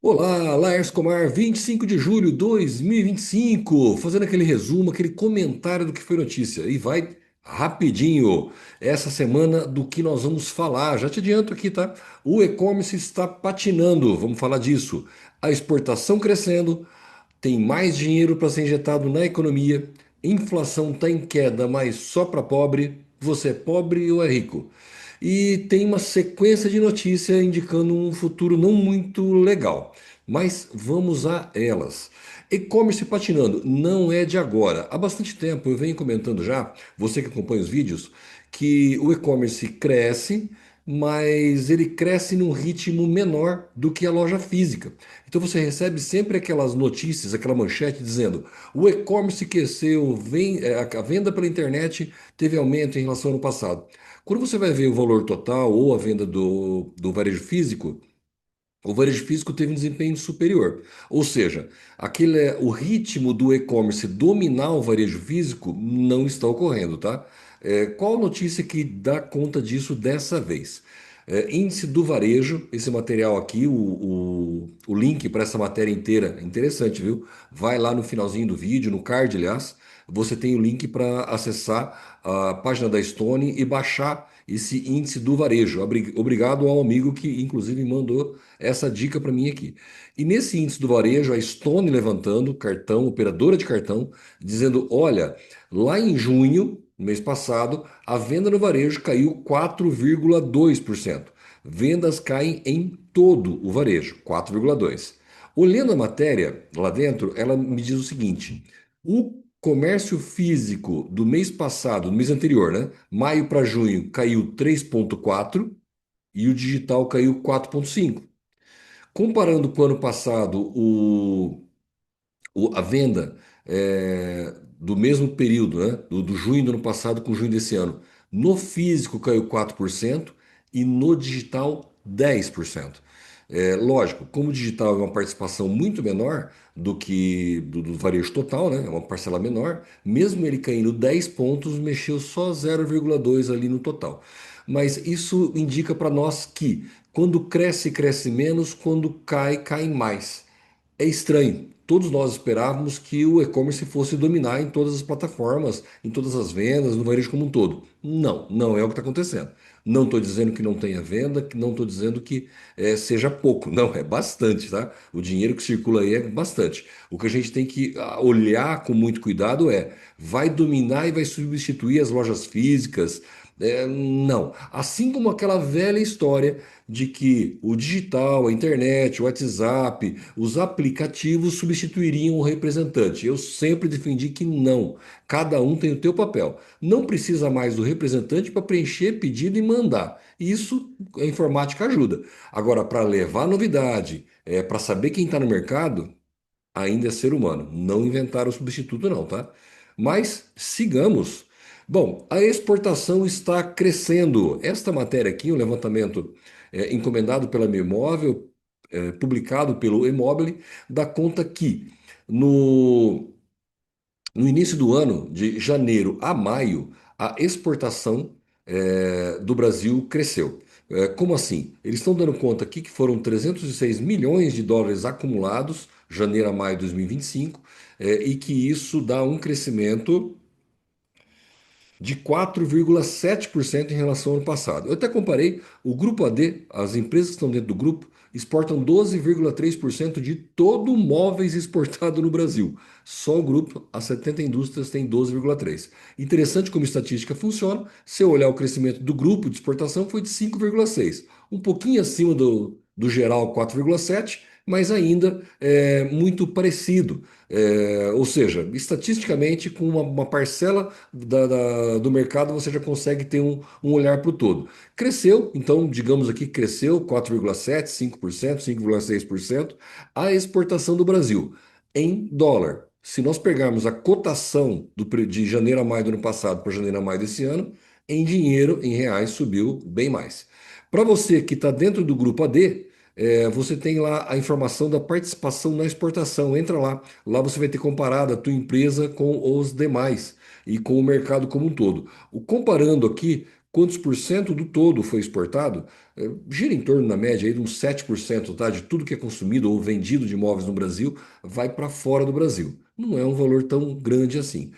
Olá, Laércio Comar, 25 de julho de 2025, fazendo aquele resumo, aquele comentário do que foi notícia. E vai rapidinho. Essa semana do que nós vamos falar. Já te adianto aqui, tá? O e-commerce está patinando, vamos falar disso. A exportação crescendo, tem mais dinheiro para ser injetado na economia, inflação está em queda, mas só para pobre. Você é pobre ou é rico? E tem uma sequência de notícias indicando um futuro não muito legal. Mas vamos a elas. E-commerce patinando não é de agora. Há bastante tempo eu venho comentando já, você que acompanha os vídeos, que o e-commerce cresce, mas ele cresce num ritmo menor do que a loja física. Então você recebe sempre aquelas notícias, aquela manchete dizendo: o e-commerce cresceu, a venda pela internet teve aumento em relação ao ano passado. Quando você vai ver o valor total ou a venda do varejo físico, o varejo físico teve um desempenho superior. Ou seja, o ritmo do e-commerce dominar o varejo físico não está ocorrendo, tá? Qual notícia que dá conta disso dessa vez? Índice do varejo, esse material aqui, o link para essa matéria inteira, é interessante, viu? Vai lá no finalzinho do vídeo, no card, aliás, você tem o link para acessar a página da Stone e baixar esse índice do varejo. Obrigado ao amigo que, inclusive, mandou essa dica para mim aqui. E nesse índice do varejo, a Stone levantando cartão, operadora de cartão, dizendo: olha, lá em junho, mês passado, a venda no varejo caiu 4,2%. Vendas caem em todo o varejo, 4,2%. Olhando a matéria lá dentro, ela me diz o seguinte: o comércio físico do mês passado, do mês anterior, né? Maio para junho, caiu 3,4% e o digital caiu 4,5%. Comparando com o ano passado, a venda do mesmo período, né, do junho do ano passado com junho desse ano, no físico caiu 4% e no digital 10%. Lógico, como o digital é uma participação muito menor do que do varejo total, né, é uma parcela menor, mesmo ele caindo 10 pontos, mexeu só 0,2 ali no total. Mas isso indica para nós que quando cresce, cresce menos, quando cai, cai mais. É estranho. Todos nós esperávamos que o e-commerce fosse dominar em todas as plataformas, em todas as vendas, no varejo como um todo. Não, não é o que está acontecendo. Não estou dizendo que não tenha venda, que não estou dizendo que seja pouco. Não, é bastante, tá? O dinheiro que circula aí é bastante. O que a gente tem que olhar com muito cuidado vai dominar e vai substituir as lojas físicas? Não. Assim como aquela velha história de que o digital, a internet, o WhatsApp, os aplicativos substituiriam o representante. Eu sempre defendi que não. Cada um tem o teu papel. Não precisa mais do representante para preencher pedido e mandar. Isso a informática ajuda. Agora, para levar novidade, para saber quem está no mercado, ainda é ser humano. Não inventaram o substituto, não, tá? Mas sigamos. Bom, a exportação está crescendo. Esta matéria aqui, um levantamento encomendado pela Memóvel, publicado pelo Emobile, dá conta que no, no início do ano, de janeiro a maio, a exportação do Brasil cresceu. Como assim? Eles estão dando conta aqui que foram 306 milhões de dólares acumulados, janeiro a maio de 2025, e que isso dá um crescimento de 4,7% em relação ao ano passado. Eu até comparei o grupo AD, as empresas que estão dentro do grupo, exportam 12,3% de todo móveis exportado no Brasil. Só o grupo, as 70 indústrias, tem 12,3%. Interessante como estatística funciona. Se eu olhar o crescimento do grupo de exportação, foi de 5,6%. Um pouquinho acima do geral 4,7%, mas ainda muito parecido. Ou seja, estatisticamente, com uma parcela do mercado, você já consegue ter um olhar para o todo. Cresceu, então, digamos aqui, cresceu 4,7%, 5%, 5,6% a exportação do Brasil em dólar. Se nós pegarmos a cotação de janeiro a maio do ano passado para janeiro a maio desse ano, em dinheiro, em reais, subiu bem mais. Para você que está dentro do grupo AD, você tem lá a informação da participação na exportação. Entra lá. Lá você vai ter comparado a tua empresa com os demais e com o mercado como um todo. Comparando aqui Quantos por cento do todo foi exportado? Gira em torno, na média, aí, de uns 7%, tá? De tudo que é consumido ou vendido de imóveis no Brasil vai para fora do Brasil. Não é um valor tão grande assim.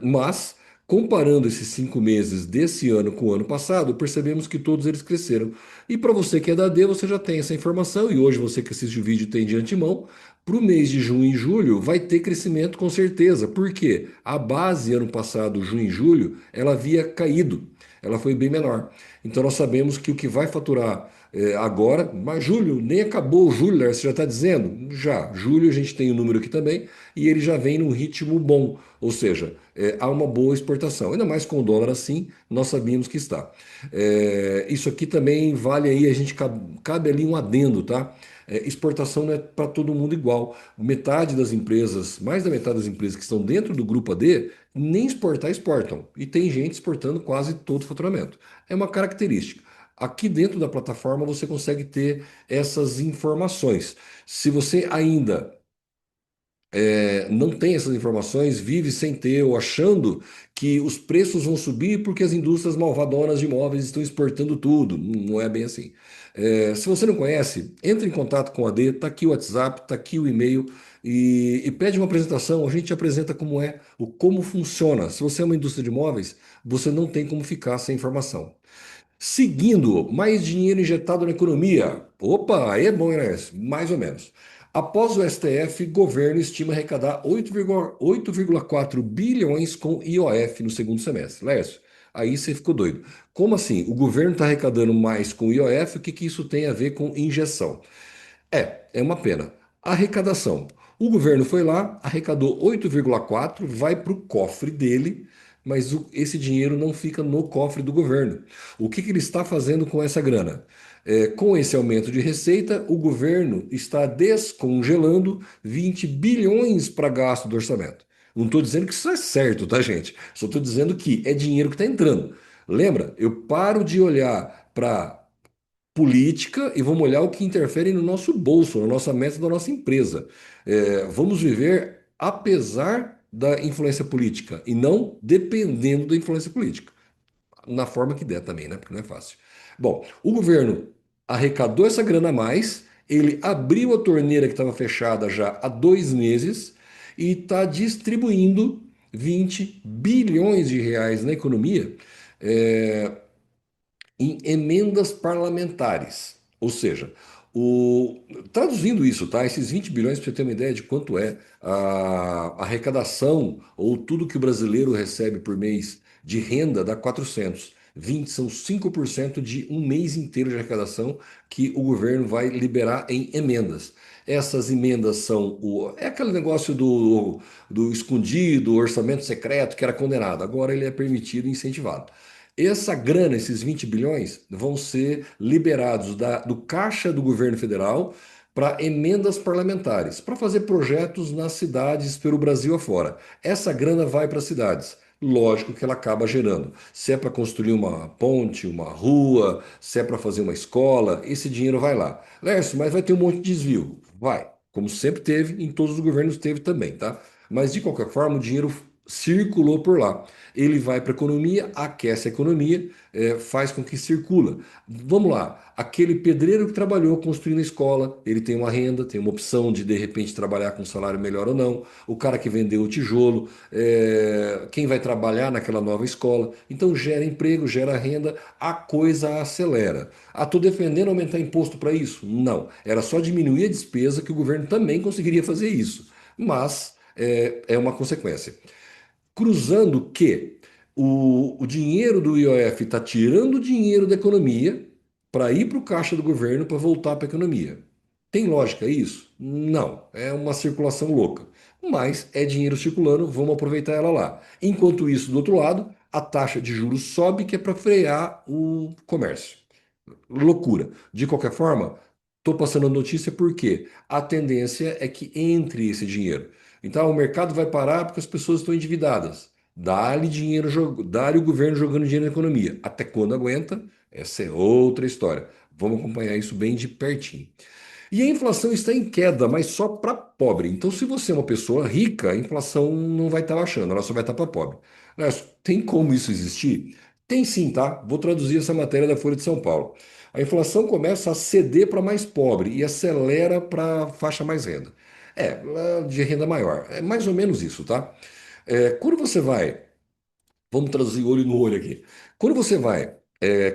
Mas, comparando esses 5 meses desse ano com o ano passado, percebemos que todos eles cresceram. E para você que é da AD, você já tem essa informação, e hoje você que assiste o vídeo tem de antemão. Para o mês de junho e julho vai ter crescimento com certeza. Por quê? A base ano passado, junho e julho, ela havia caído. Ela foi bem menor. Então nós sabemos que o que vai faturar agora, mas julho, nem acabou o julho, Léo, você já está dizendo? Já. Julho a gente tem o número aqui também, e ele já vem num ritmo bom. Ou seja, há uma boa exportação. Ainda mais com o dólar assim, nós sabíamos que está. Isso aqui também vale aí, a gente cabe ali um adendo, tá? Exportação não é para todo mundo igual. Metade das empresas, mais da metade das empresas que estão dentro do grupo AD, nem exportar exportam. E tem gente exportando quase todo o faturamento. É uma característica. Aqui dentro da plataforma você consegue ter essas informações. Se você ainda não tem essas informações, vive sem ter ou achando que os preços vão subir porque as indústrias malvadonas de imóveis estão exportando tudo. Não é bem assim. Se você não conhece, entre em contato com a D, está aqui o WhatsApp, está aqui o e-mail e pede uma apresentação. A gente apresenta como é, como funciona. Se você é uma indústria de imóveis, você não tem como ficar sem informação. Seguindo, mais dinheiro injetado na economia. Opa, aí é bom, né? Mais ou menos. Após o STF, governo estima arrecadar 8,4 bilhões com IOF no segundo semestre. Lércio, aí você ficou doido. Como assim? O governo está arrecadando mais com IOF? O que que isso tem a ver com injeção? É uma pena. Arrecadação. O governo foi lá, arrecadou 8,4, vai para o cofre dele, mas esse dinheiro não fica no cofre do governo. O que que ele está fazendo com essa grana? Com esse aumento de receita, o governo está descongelando 20 bilhões para gasto do orçamento. Não estou dizendo que isso é certo, tá, gente? Só estou dizendo que é dinheiro que está entrando. Lembra? Eu paro de olhar para política e vamos olhar o que interfere no nosso bolso, na nossa meta da nossa empresa. Vamos viver apesar da influência política e não dependendo da influência política. Na forma que der também, né? Porque não é fácil. Bom, o governo arrecadou essa grana a mais, ele abriu a torneira que estava fechada já há 2 meses e está distribuindo 20 bilhões de reais na economia. É, em emendas parlamentares. Ou seja, traduzindo isso, tá? Esses 20 bilhões, para você ter uma ideia de quanto é a arrecadação ou tudo que o brasileiro recebe por mês de renda, dá 400. 20 são 5% de um mês inteiro de arrecadação que o governo vai liberar em emendas. Essas emendas são é aquele negócio do escondido, orçamento secreto que era condenado. Agora ele é permitido e incentivado. Essa grana, esses 20 bilhões, vão ser liberados do caixa do governo federal para emendas parlamentares, para fazer projetos nas cidades pelo Brasil afora. Essa grana vai para as cidades. Lógico que ela acaba gerando. Se é para construir uma ponte, uma rua, se é para fazer uma escola, esse dinheiro vai lá. Lércio, mas vai ter um monte de desvio. Vai. Como sempre teve, em todos os governos teve também, tá? Mas de qualquer forma, o dinheiro circulou por lá. Ele vai para a economia, aquece a economia, faz com que circula. Vamos lá, aquele pedreiro que trabalhou construindo a escola, ele tem uma renda, tem uma opção de repente trabalhar com um salário melhor ou não. O cara que vendeu o tijolo, quem vai trabalhar naquela nova escola. Então gera emprego, gera renda, a coisa acelera. Ah, estou defendendo aumentar imposto para isso? Não, era só diminuir a despesa que o governo também conseguiria fazer isso. Mas é uma consequência. Cruzando que o dinheiro do IOF está tirando dinheiro da economia para ir para o caixa do governo para voltar para a economia. Tem lógica isso? Não, é uma circulação louca. Mas é dinheiro circulando, vamos aproveitar ela lá. Enquanto isso, do outro lado, a taxa de juros sobe, que é para frear o comércio. Loucura. De qualquer forma, estou passando a notícia porque a tendência é que entre esse dinheiro. Então, o mercado vai parar porque as pessoas estão endividadas. Dá-lhe dinheiro, dá-lhe o governo jogando dinheiro na economia. Até quando aguenta? Essa é outra história. Vamos acompanhar isso bem de pertinho. E a inflação está em queda, mas só para pobre. Então, se você é uma pessoa rica, a inflação não vai estar baixando, ela só vai estar para pobre. Mas tem como isso existir? Tem sim, tá? Vou traduzir essa matéria da Folha de São Paulo. A inflação começa a ceder para mais pobre e acelera para a faixa mais renda. De renda maior. É mais ou menos isso, tá? Quando você vai Vamos traduzir olho no olho aqui. Quando você vai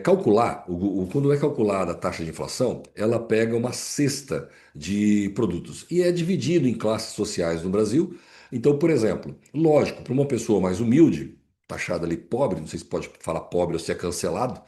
calcular, quando é calculada a taxa de inflação, ela pega uma cesta de produtos e é dividido em classes sociais no Brasil. Então, por exemplo, lógico, para uma pessoa mais humilde, taxada ali pobre, não sei se pode falar pobre ou se é cancelado,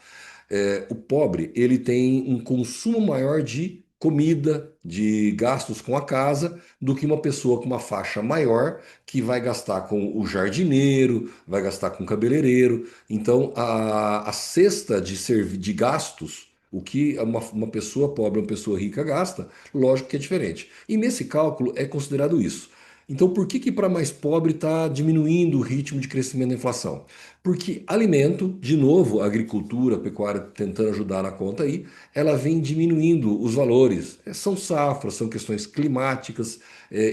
o pobre ele tem um consumo maior de comida, de gastos com a casa, do que uma pessoa com uma faixa maior que vai gastar com o jardineiro, vai gastar com o cabeleireiro. Então, a cesta de gastos, o que uma pessoa pobre, uma pessoa rica gasta, lógico que é diferente. E nesse cálculo é considerado isso. Então, por que que para mais pobre está diminuindo o ritmo de crescimento da inflação? Porque alimento, de novo, a agricultura, a pecuária tentando ajudar na conta aí, ela vem diminuindo os valores. São safras, são questões climáticas,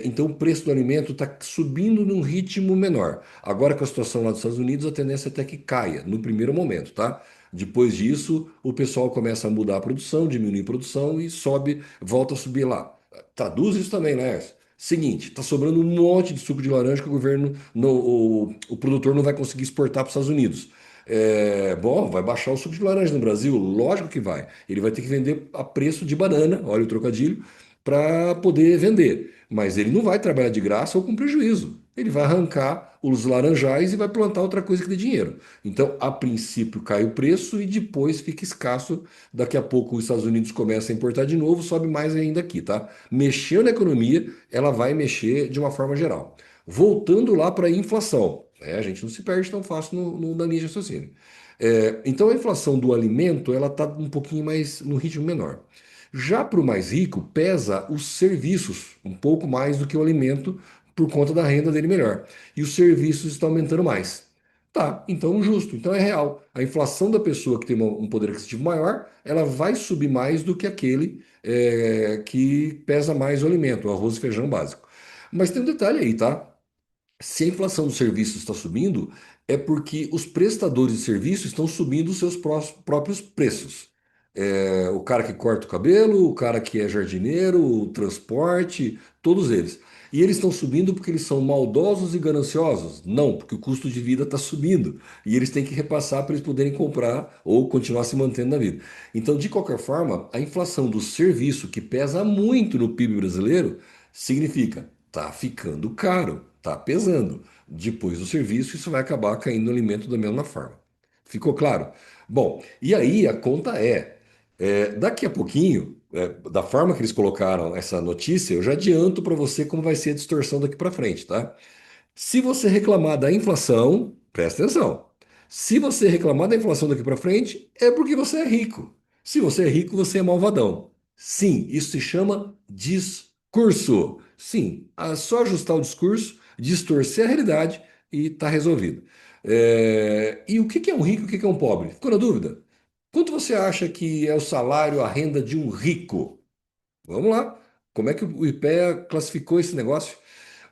então o preço do alimento está subindo num ritmo menor. Agora com a situação lá dos Estados Unidos, a tendência é até que caia no primeiro momento, tá? Depois disso, o pessoal começa a mudar a produção, diminuir a produção e sobe, volta a subir lá. Traduz isso também, né? Seguinte, tá sobrando um monte de suco de laranja que o governo, o produtor não vai conseguir exportar para os Estados Unidos. Bom, vai baixar o suco de laranja no Brasil? Lógico que vai. Ele vai ter que vender a preço de banana, olha o trocadilho, para poder vender. Mas ele não vai trabalhar de graça ou com prejuízo. Ele vai arrancar os laranjais e vai plantar outra coisa que dê dinheiro. Então, a princípio cai o preço e depois fica escasso. Daqui a pouco os Estados Unidos começam a importar de novo, sobe mais ainda aqui, tá? Mexeu na economia, ela vai mexer de uma forma geral. Voltando lá para a inflação, né? A gente não se perde tão fácil na linha de raciocínio. Então a inflação do alimento ela está um pouquinho mais no ritmo menor. Já para o mais rico, pesa os serviços um pouco mais do que o alimento por conta da renda dele melhor. E os serviços estão aumentando mais. Tá, então justo, então é real. A inflação da pessoa que tem um poder aquisitivo maior, ela vai subir mais do que aquele que pesa mais o alimento, o arroz e feijão básico. Mas tem um detalhe aí, tá? Se a inflação dos serviços está subindo, é porque os prestadores de serviços estão subindo os seus próprios preços. O cara que corta o cabelo, o cara que é jardineiro, o transporte, todos eles. E eles estão subindo porque eles são maldosos e gananciosos? Não, porque o custo de vida está subindo. E eles têm que repassar para eles poderem comprar ou continuar se mantendo na vida. Então, de qualquer forma, a inflação do serviço, que pesa muito no PIB brasileiro, significa tá ficando caro, tá pesando. Depois do serviço, isso vai acabar caindo no alimento da mesma forma. Ficou claro? Bom, e aí a conta daqui a pouquinho, da forma que eles colocaram essa notícia, eu já adianto para você como vai ser a distorção daqui para frente, tá? Se você reclamar da inflação, presta atenção. Se você reclamar da inflação daqui para frente, é porque você é rico. Se você é rico, você é malvadão. Sim, isso se chama discurso. Sim, é só ajustar o discurso, distorcer a realidade e está resolvido. E o que que é um rico e o que que é um pobre? Ficou na dúvida? Quanto você acha que é o salário, a renda de um rico? Vamos lá. Como é que o IPEA classificou esse negócio?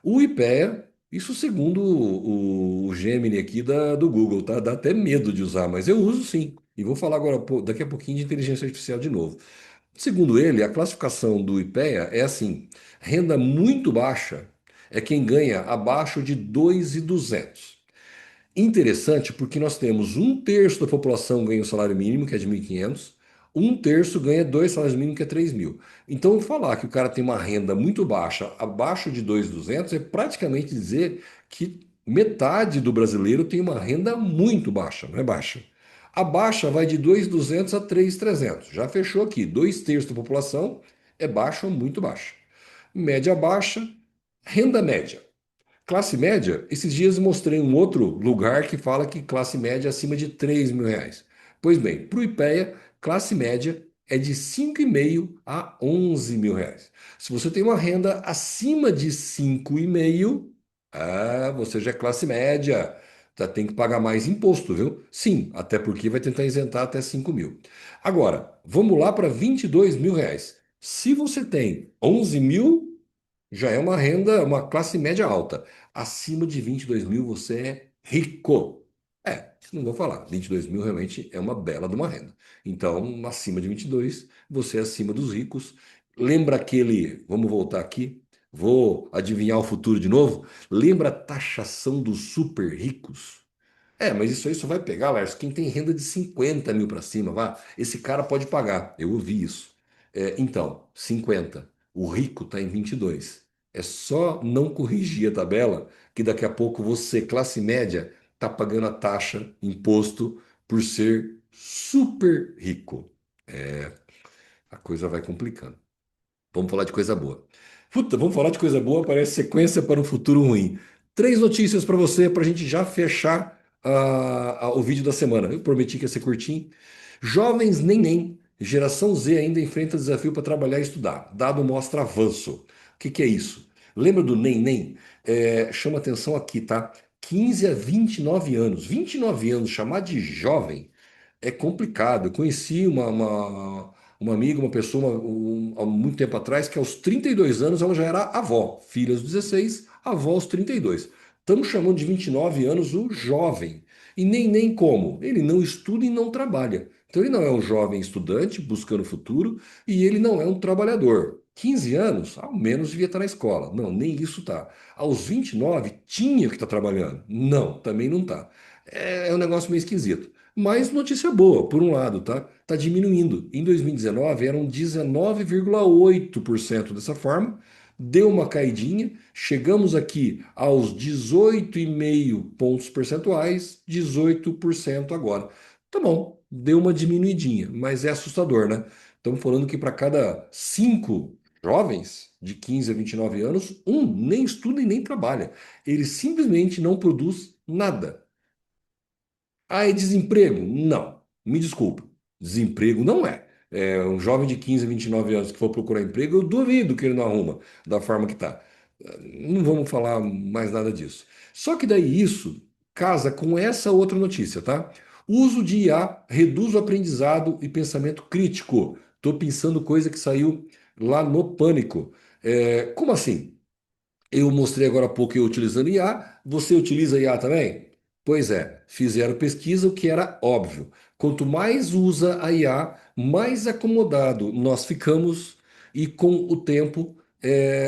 O IPEA, isso segundo o Gemini aqui do Google, tá? Dá até medo de usar, mas eu uso sim. E vou falar agora, daqui a pouquinho, de inteligência artificial de novo. Segundo ele, a classificação do IPEA é assim: renda muito baixa é quem ganha abaixo de 2.200. Interessante porque nós temos um terço da população ganha o salário mínimo, que é de 1.500, um terço ganha dois salários mínimos, que é 3.000. Então, falar que o cara tem uma renda muito baixa, abaixo de 2.200, é praticamente dizer que metade do brasileiro tem uma renda muito baixa, não é baixa. A baixa vai de 2.200 a 3.300. Já fechou aqui, dois terços da população é baixa ou muito baixa. Média baixa, renda média. Classe média, esses dias eu mostrei um outro lugar que fala que classe média é acima de 3.000 reais. Pois bem, para o IPEA, classe média é de 5,5 a 11.000 reais. Se você tem uma renda acima de 5,5, você já é classe média. Tá, tem que pagar mais imposto, viu? Sim, até porque vai tentar isentar até 5.000. Agora, vamos lá para 22.000 reais. Se você tem 11.000, já é uma renda, uma classe média alta. Acima de 22.000 você é rico. Não vou falar. 22 mil realmente é uma bela de uma renda. Então, acima de 22, você é acima dos ricos. Lembra aquele, vamos voltar aqui, vou adivinhar o futuro de novo. Lembra a taxação dos super ricos? Mas isso aí só vai pegar, Lars, quem tem renda de 50 mil para cima, vá. Esse cara pode pagar. Eu ouvi isso. Então, 50. O rico está em 22. É só não corrigir a tabela que daqui a pouco você, classe média, está pagando a taxa, imposto, por ser super rico. A coisa vai complicando. Vamos falar de coisa boa. Puta, vamos falar de coisa boa, parece sequência para um futuro ruim. Três notícias para você, para a gente já fechar o vídeo da semana. Eu prometi que ia ser curtinho. Jovens neném, geração Z ainda enfrenta desafio para trabalhar e estudar. Dado mostra avanço. O que que é isso? Lembra do neném? Chama atenção aqui, tá? 15 a 29 anos. 29 anos, chamar de jovem é complicado. Eu conheci uma amiga, uma pessoa há muito tempo atrás, que aos 32 anos ela já era avó, filha aos 16, avó aos 32. Estamos chamando de 29 anos o jovem. E nem como? Ele não estuda e não trabalha. Então ele não é um jovem estudante buscando futuro e ele não é um trabalhador. 15 anos, ao menos devia estar na escola. Não, nem isso tá. Aos 29, tinha que estar trabalhando. Não, também não tá. É um negócio meio esquisito. Mas notícia boa, por um lado, tá? Está diminuindo. Em 2019 eram 19,8% dessa forma, deu uma caidinha, chegamos aqui aos 18,5 pontos percentuais, 18% agora. Tá bom, deu uma diminuidinha, mas é assustador, né? Estamos falando que para cada cinco jovens de 15 a 29 anos, um nem estuda e nem trabalha. Ele simplesmente não produz nada. Ah, é desemprego? Não. Me desculpa. Desemprego não é. Um jovem de 15 a 29 anos que for procurar emprego, eu duvido que ele não arruma da forma que está. Não vamos falar mais nada disso. Só que daí isso casa com essa outra notícia, tá? Uso de IA reduz o aprendizado e pensamento crítico. Estou pensando coisa que saiu lá no Pânico. Como assim? Eu mostrei agora há pouco eu utilizando IA. Você utiliza IA também? Pois é, fizeram pesquisa, o que era óbvio. Quanto mais usa a IA, mais acomodado nós ficamos e com o tempo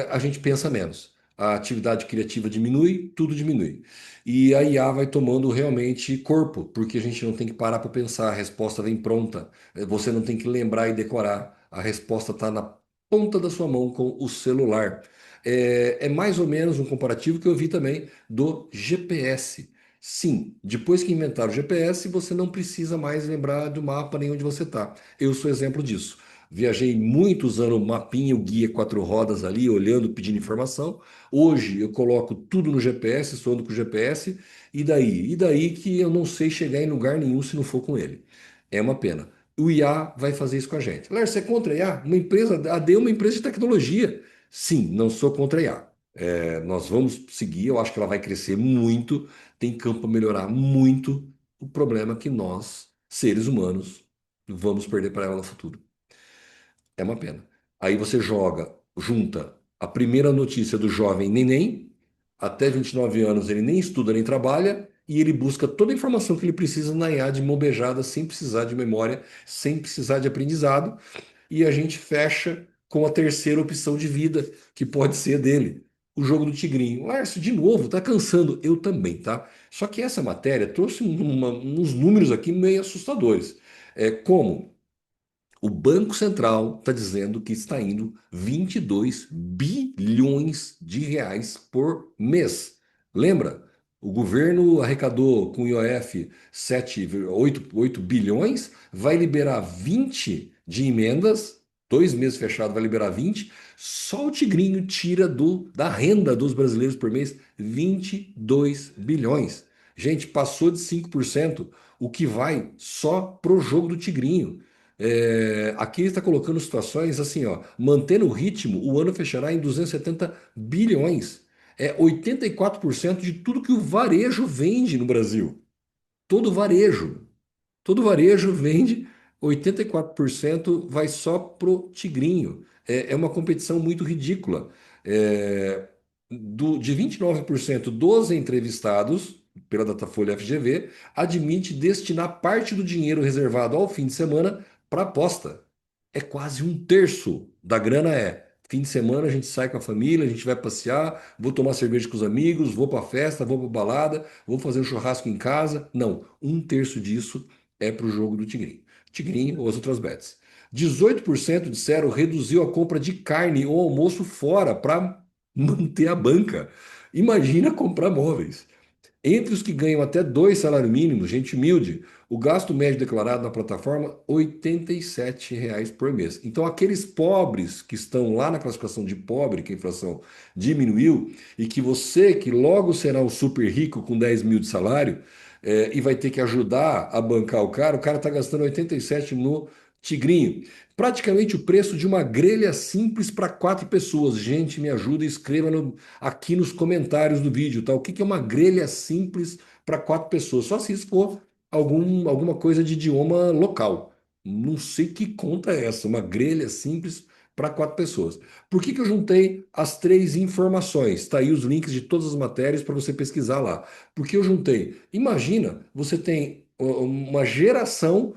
a gente pensa menos. A atividade criativa diminui, tudo diminui. E a IA vai tomando realmente corpo, porque a gente não tem que parar para pensar, a resposta vem pronta. Você não tem que lembrar e decorar. A resposta está na ponta da sua mão com o celular. É mais ou menos um comparativo que eu vi também do GPS. Sim, depois que inventaram o GPS, você não precisa mais lembrar do mapa nem onde você está. Eu sou exemplo disso. Viajei muito usando o mapinha, o guia quatro rodas ali, olhando, pedindo informação. Hoje eu coloco tudo no GPS, estou andando com o GPS, e daí? E daí que eu não sei chegar em lugar nenhum se não for com ele. É uma pena. O IA vai fazer isso com a gente. Lars, você é contra a IA? Uma empresa, a AD é uma empresa de tecnologia. Sim, não sou contra a IA. Nós vamos seguir, eu acho que ela vai crescer muito, tem campo para melhorar muito. O problema é que nós, seres humanos, vamos perder para ela no futuro. É uma pena. Aí você junta a primeira notícia do jovem neném, até 29 anos ele nem estuda nem trabalha, e ele busca toda a informação que ele precisa na IA de mobejada, sem precisar de memória, sem precisar de aprendizado, e a gente fecha com a terceira opção de vida, que pode ser dele. O jogo do Tigrinho. Lárcio, de novo, tá cansando. Eu também, tá? Só que essa matéria trouxe uns números aqui meio assustadores. Como o Banco Central está dizendo que está indo 22 bilhões de reais por mês. Lembra? O governo arrecadou com o IOF 8 bilhões, vai liberar 20 de emendas, 2 meses fechado vai liberar 20. Só o Tigrinho tira da renda dos brasileiros por mês 22 bilhões. Gente, passou de 5%, o que vai só pro jogo do Tigrinho. Aqui ele está colocando situações assim, ó, mantendo o ritmo, o ano fechará em 270 bilhões. É 84% de tudo que o varejo vende no Brasil. Todo varejo. Todo varejo vende, 84% vai só pro Tigrinho. É uma competição muito ridícula. De 29% dos entrevistados, pela Datafolha FGV, admite destinar parte do dinheiro reservado ao fim de semana para aposta. É quase um terço da grana fim de semana a gente sai com a família, a gente vai passear, vou tomar cerveja com os amigos, vou para festa, vou para balada, vou fazer um churrasco em casa. Não, um terço disso é para o jogo do Tigrinho. Tigrinho ou as outras bets. 18% disseram reduziu a compra de carne ou almoço fora para manter a banca. Imagina comprar móveis. Entre os que ganham até 2 salários mínimos, gente humilde, o gasto médio declarado na plataforma R$ 87 por mês. Então, aqueles pobres que estão lá na classificação de pobre, que a inflação diminuiu, e que você, que logo será um super rico com 10 mil de salário, e vai ter que ajudar a bancar o cara está gastando 87 no Tigrinho. Praticamente o preço de uma grelha simples para 4 pessoas. Gente, me ajuda e escreva aqui nos comentários do vídeo, tá? O que que é uma grelha simples para 4 pessoas? Só se isso for alguma coisa de idioma local. Não sei que conta é essa, uma grelha simples para 4 pessoas. Por que que eu juntei as 3 informações? Tá aí os links de todas as matérias para você pesquisar lá. Porque eu juntei. Imagina, você tem uma geração,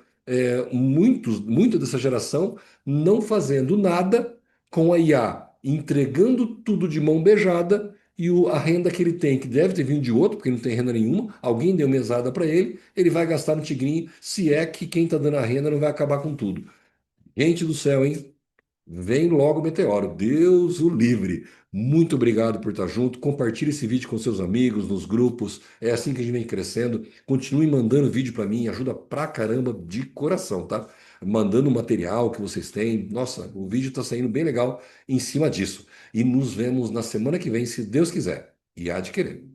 muita dessa geração não fazendo nada com a IA, entregando tudo de mão beijada e a renda que ele tem, que deve ter vindo de outro, porque não tem renda nenhuma, alguém deu mesada para ele vai gastar no Tigrinho, se é que quem está dando a renda não vai acabar com tudo. Gente do céu, hein? Vem logo o meteoro, Deus o livre. Muito obrigado por estar junto. Compartilhe esse vídeo com seus amigos, nos grupos. É assim que a gente vem crescendo. Continue mandando vídeo para mim, ajuda pra caramba de coração, tá? Mandando o material que vocês têm. Nossa, o vídeo está saindo bem legal em cima disso. E nos vemos na semana que vem, se Deus quiser. E há de querer.